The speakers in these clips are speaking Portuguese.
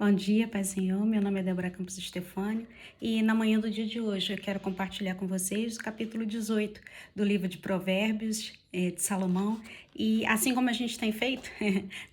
Bom dia, Pai Senhor. Meu nome é Débora Campos Estefânio e na manhã do dia de hoje eu quero compartilhar com vocês o capítulo 18 do livro de Provérbios de Salomão. E assim como a gente tem feito,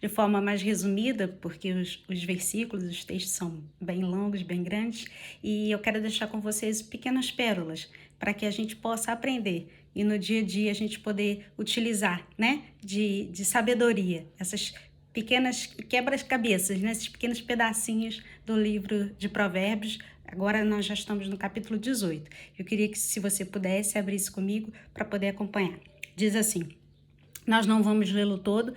de forma mais resumida, porque os versículos, os textos são bem longos, bem grandes, e eu quero deixar com vocês pequenas pérolas para que a gente possa aprender e no dia a dia a gente poder utilizar, né, de sabedoria, essas pequenas quebra-cabeças, né? Esses pequenos pedacinhos do livro de Provérbios. Agora nós já estamos no capítulo 18. Eu queria que, se você pudesse, abrisse comigo para poder acompanhar. Diz assim: nós não vamos lê-lo todo,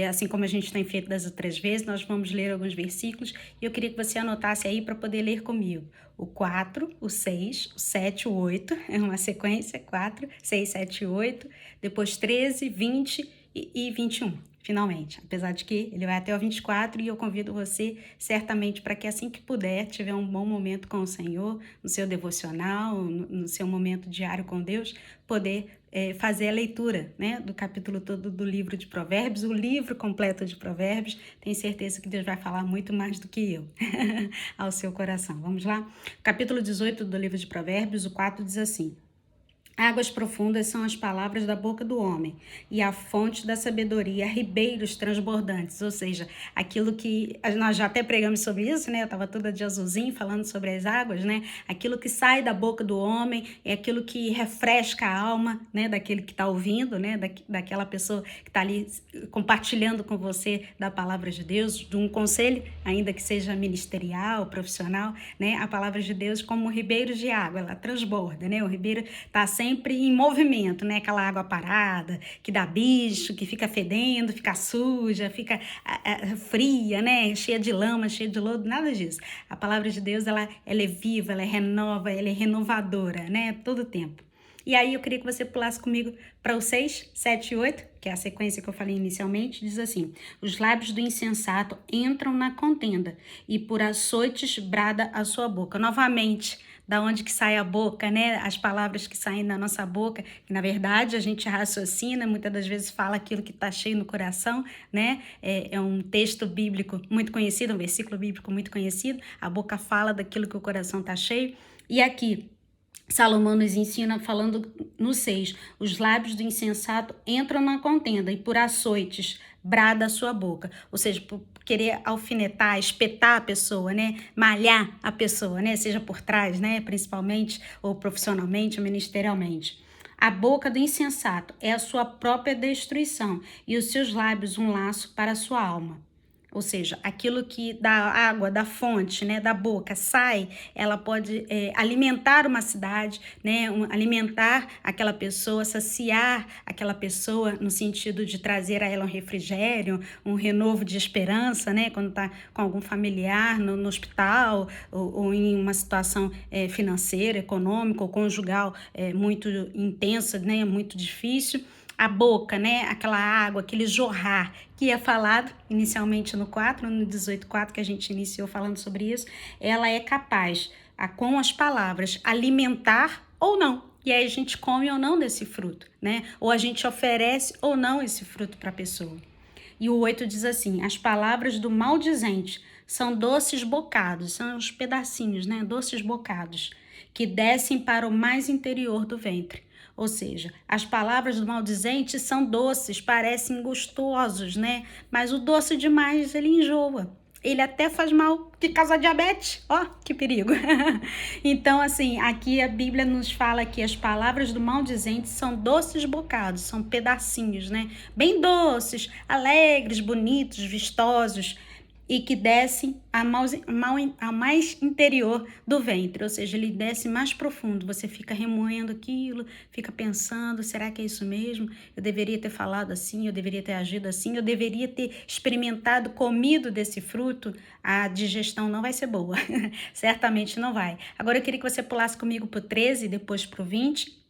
assim como a gente tem feito das outras vezes, nós vamos ler alguns versículos e eu queria que você anotasse aí para poder ler comigo. O 4, o 6, o 7, o 8, é uma sequência: 4, 6, 7, 8, depois 13, 20 e 21. Finalmente, apesar de que ele vai até o 24 e eu convido você certamente para que assim que puder, tiver um bom momento com o Senhor, no seu devocional, no seu momento diário com Deus, poder fazer a leitura, né, do capítulo todo do livro de Provérbios, o livro completo de Provérbios. Tenho certeza que Deus vai falar muito mais do que eu ao seu coração. Vamos lá? Capítulo 18 do livro de Provérbios, o 4 diz assim: águas profundas são as palavras da boca do homem, e a fonte da sabedoria, ribeiros transbordantes. Ou seja, aquilo que nós já até pregamos sobre isso, né? Eu estava toda de azulzinho falando sobre as águas, né? Aquilo que sai da boca do homem é aquilo que refresca a alma, né? Daquele que está ouvindo, né? Daquela pessoa que está ali compartilhando com você da palavra de Deus, de um conselho, ainda que seja ministerial, profissional, né? A palavra de Deus, como ribeiros de água, ela transborda, né? O ribeiro está sempre em movimento, né? Aquela água parada, que dá bicho, que fica fedendo, fica suja, fica fria, né? Cheia de lama, cheia de lodo, nada disso. A palavra de Deus, ela é viva, ela renova, ela é renovadora, né? Todo tempo. E aí eu queria que você pulasse comigo para o 6, 7 e 8, que é a sequência que eu falei inicialmente. Diz assim: os lábios do insensato entram na contenda, e por açoites brada a sua boca. Novamente, da onde que sai a boca, né? As palavras que saem da nossa boca, que na verdade a gente raciocina, muitas das vezes fala aquilo que está cheio no coração, né? É um texto bíblico muito conhecido, um versículo bíblico muito conhecido. A boca fala daquilo que o coração está cheio. E aqui Salomão nos ensina, falando no 6, os lábios do insensato entram na contenda, e por açoites brada a sua boca. Ou seja, por querer alfinetar, espetar a pessoa, né? Malhar a pessoa, né? Seja por trás, né? Principalmente, ou profissionalmente, ou ministerialmente. A boca do insensato é a sua própria destruição, e os seus lábios um laço para a sua alma. Ou seja, aquilo que da água, da fonte, né, da boca sai, ela pode alimentar uma cidade, né, alimentar aquela pessoa, saciar aquela pessoa no sentido de trazer a ela um refrigério, um renovo de esperança, né, quando está com algum familiar no hospital ou em uma situação financeira, econômica ou conjugal muito intensa, né, muito difícil. A boca, né, aquela água, aquele jorrar que é falado inicialmente no 4, no 18.4 que a gente iniciou falando sobre isso, ela é capaz, com as palavras, alimentar ou não. E aí a gente come ou não desse fruto, né? Ou a gente oferece ou não esse fruto para a pessoa. E o 8 diz assim: as palavras do maldizente são doces bocados, são os pedacinhos, né? Doces bocados, que descem para o mais interior do ventre. Ou seja, as palavras do maldizente são doces, parecem gostosos, né? Mas o doce demais, ele enjoa. Ele até faz mal, que causa diabetes. Ó, que perigo. Então, assim, aqui a Bíblia nos fala que as palavras do maldizente são doces bocados, são pedacinhos, né? Bem doces, alegres, bonitos, vistosos, e que descem ao mais interior do ventre, ou seja, ele desce mais profundo. Você fica remoendo aquilo, fica pensando, será que é isso mesmo? Eu deveria ter falado assim, eu deveria ter agido assim, eu deveria ter experimentado, comido desse fruto. A digestão não vai ser boa, certamente não vai. Agora eu queria que você pulasse comigo para o 13, depois para o 20,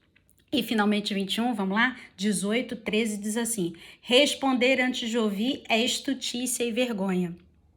e finalmente 21, vamos lá? 18, 13 diz assim: responder antes de ouvir é estutícia e vergonha.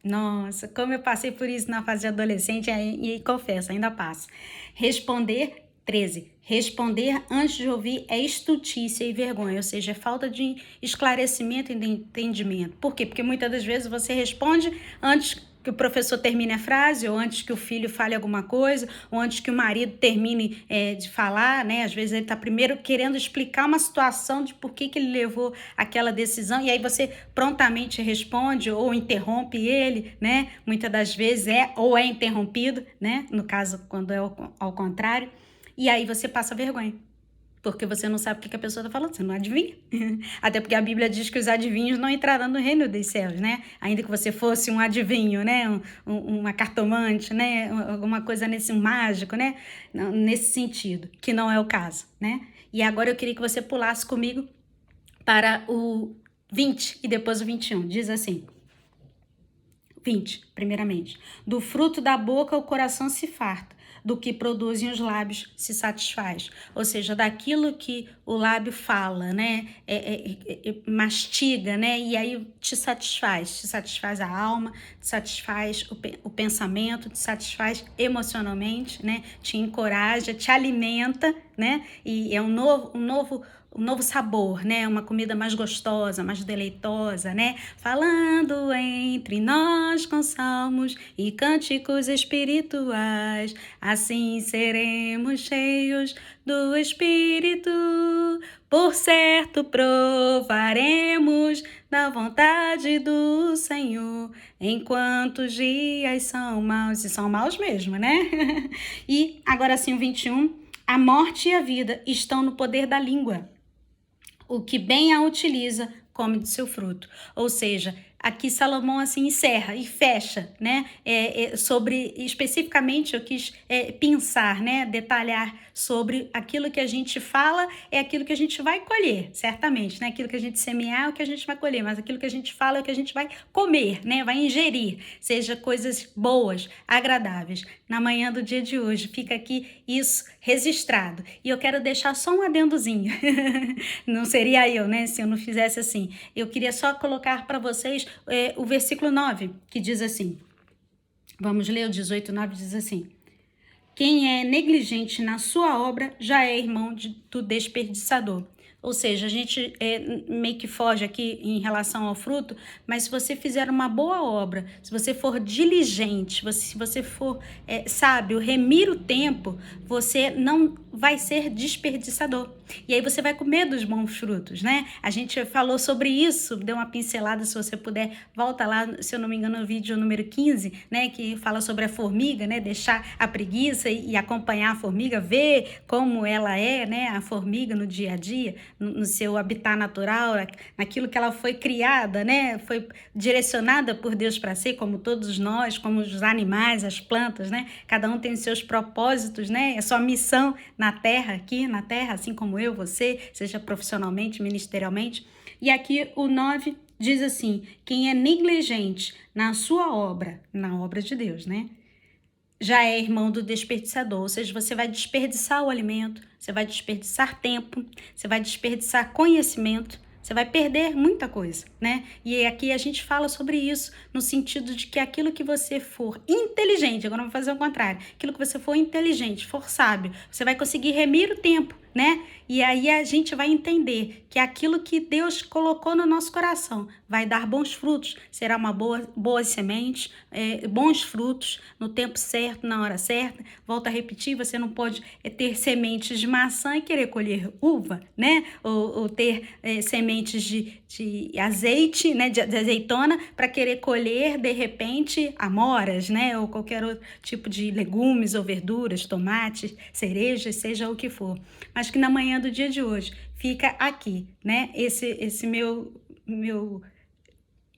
Nossa, como eu passei por isso na fase de adolescente e confesso, ainda passo. Responder, 13. Responder antes de ouvir é estutícia e vergonha, ou seja, é falta de esclarecimento e de entendimento. Por quê? Porque muitas das vezes você responde antes que o professor termine a frase, ou antes que o filho fale alguma coisa, ou antes que o marido termine de falar, né? Às vezes ele está primeiro querendo explicar uma situação de por que ele levou aquela decisão, e aí você prontamente responde ou interrompe ele, né? Muitas das vezes ou é interrompido, né? No caso, quando é ao contrário, e aí você passa vergonha. Porque você não sabe o que a pessoa está falando, você não adivinha. Até porque a Bíblia diz que os adivinhos não entrarão no reino dos céus, né? Ainda que você fosse um adivinho, né? Uma cartomante, né? Alguma coisa um mágico, né? Nesse sentido, que não é o caso, né? E agora eu queria que você pulasse comigo para o 20 e depois o 21. Diz assim: 20, primeiramente. Do fruto da boca o coração se farta, do que produzem os lábios se satisfaz. Ou seja, daquilo que o lábio fala, né? Mastiga, né? E aí te satisfaz a alma, te satisfaz o pensamento, te satisfaz emocionalmente, né? Te encoraja, te alimenta, né? E é um novo sabor, né? Uma comida mais gostosa, mais deleitosa, né? Falando entre nós com salmos e cânticos espirituais, assim seremos cheios do Espírito. Por certo provaremos da vontade do Senhor, enquanto os dias são maus, e são maus mesmo, né? E agora sim o 21, a morte e a vida estão no poder da língua. O que bem a utiliza, come do seu fruto. Ou seja, aqui Salomão assim encerra e fecha, né? Sobre, especificamente eu quis pensar, né? Detalhar sobre aquilo que a gente fala é aquilo que a gente vai colher, certamente, né? Aquilo que a gente semear é o que a gente vai colher, mas aquilo que a gente fala é o que a gente vai comer, né? Vai ingerir, seja coisas boas, agradáveis. Na manhã do dia de hoje, fica aqui isso registrado. E eu quero deixar só um adendozinho. Não seria eu, né? Se eu não fizesse assim. Eu queria só colocar para vocês o versículo 9, que diz assim. Vamos ler o 18, 9, diz assim: quem é negligente na sua obra já é irmão do desperdiçador. Ou seja, a gente meio que foge aqui em relação ao fruto, mas se você fizer uma boa obra, se você for diligente, se você for sábio, remir o tempo, você não vai ser desperdiçador. E aí você vai comer dos bons frutos, né? A gente falou sobre isso, deu uma pincelada, se você puder, volta lá, se eu não me engano, no vídeo número 15, né? Que fala sobre a formiga, né? Deixar a preguiça e acompanhar a formiga, ver como ela é, né? A formiga no dia a dia, no seu habitat natural, naquilo que ela foi criada, né? Foi direcionada por Deus para ser, como todos nós, como os animais, as plantas, né? Cada um tem os seus propósitos, né? A sua missão na Terra, aqui na Terra, assim como eu, você, seja profissionalmente, ministerialmente. E aqui o 9 diz assim: quem é negligente na sua obra, na obra de Deus, né? Já é irmão do desperdiçador, ou seja, você vai desperdiçar o alimento, você vai desperdiçar tempo, você vai desperdiçar conhecimento, você vai perder muita coisa, né? E aqui a gente fala sobre isso no sentido de que aquilo que você for inteligente, agora eu vou fazer o contrário, aquilo que você for inteligente, for sábio, você vai conseguir remir o tempo, né? E aí a gente vai entender que aquilo que Deus colocou no nosso coração vai dar bons frutos, será uma boa semente, bons frutos no tempo certo, na hora certa. Volto a repetir, você não pode ter sementes de maçã e querer colher uva, né? Ou ter sementes de azeite, né? De azeitona, para querer colher, de repente, amoras, né? Ou qualquer outro tipo de legumes ou verduras, tomates, cerejas, seja o que for. Mas que na manhã do dia de hoje fica aqui, né?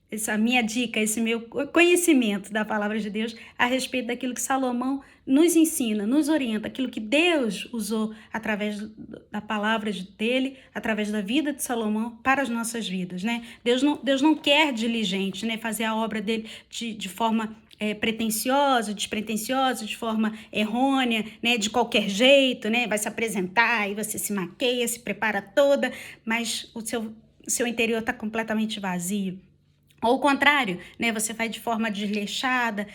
Essa minha dica, esse meu conhecimento da palavra de Deus a respeito daquilo que Salomão nos ensina, nos orienta, aquilo que Deus usou através da palavra dele, através da vida de Salomão para as nossas vidas, né? Deus não quer diligente, né? Fazer a obra dele de forma pretensiosa, despretensiosa, de forma errônea, né? De qualquer jeito, né? Vai se apresentar e você se maqueia, se prepara toda, mas o seu interior está completamente vazio. Ou o contrário, né, você faz de forma desleixada,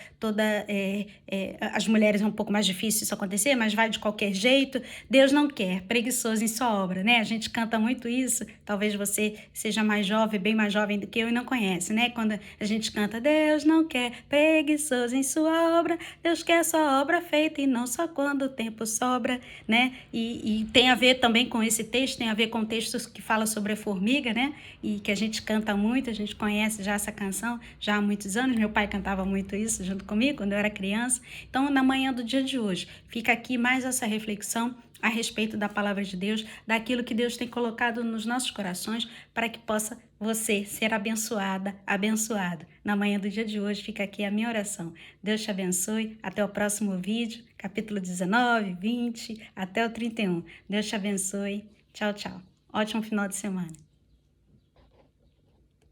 as mulheres é um pouco mais difícil isso acontecer, mas vai de qualquer jeito. Deus não quer preguiçoso em sua obra, né? A gente canta muito isso, talvez você seja mais jovem, bem mais jovem do que eu e não conhece, né? Quando a gente canta, Deus não quer preguiçoso em sua obra, Deus quer sua obra feita e não só quando o tempo sobra, né? E tem a ver também com esse texto, tem a ver com textos que fala sobre a formiga, né? E que a gente canta muito, a gente conhece já essa canção já há muitos anos. Meu pai cantava muito isso junto comigo quando eu era criança. Então, na manhã do dia de hoje, fica aqui mais essa reflexão a respeito da palavra de Deus, daquilo que Deus tem colocado nos nossos corações para que possa você ser abençoada, abençoado. Na manhã do dia de hoje fica aqui a minha oração. Deus te abençoe. Até o próximo vídeo, capítulo 19, 20, até o 31. Deus te abençoe. Tchau, tchau. Ótimo final de semana.